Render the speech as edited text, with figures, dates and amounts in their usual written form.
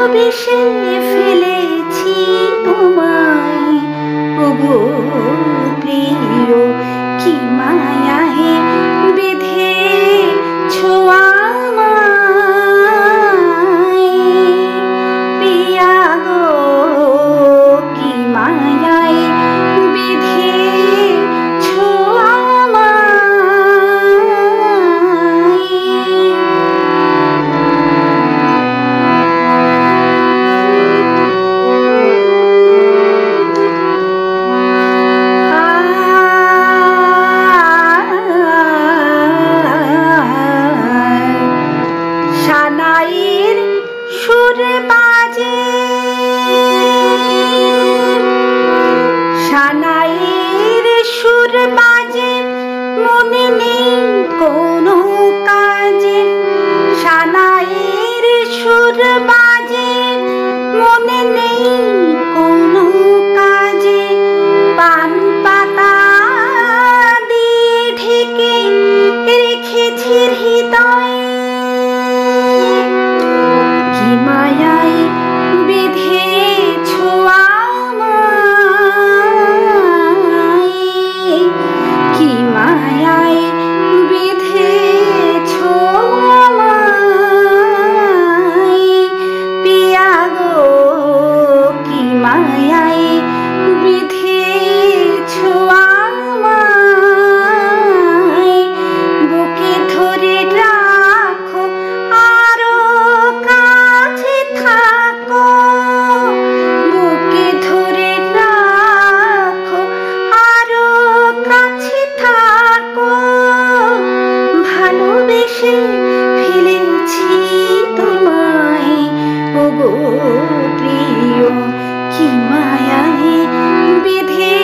ভালোবেসে ফেলেছি তোমায় ওগো প্রিয়, কি মায়ায় বেঁধেছো আমায় পিয়া গো, কি মায়ায় বেঁধেছো সানাইয়ের সুর বাজে, সানাইয়ের সুর বাজে, মনে নেই কোনো কাজে। সানাইয়ের সুর বাজে, মনে নেই কোনো কাজে। পান পাতা দিয়ে ঢেকে রেখেছি হৃদয়ে, কি মায়ায় বেঁধেছো আমায়, কি মায়ায় বেঁধেছো আমায় পিয়া গো, কি মায়ায় বেঁধেছো আমায়। বুকে ধরে রাখো আরো কাছে থাকো, বুকে ধরে রাখো আরো কাছে থাকো। ভালোবেসে ফেলেছি তোমায় ওগো প্রিয়, কি মায়ায় বেঁধে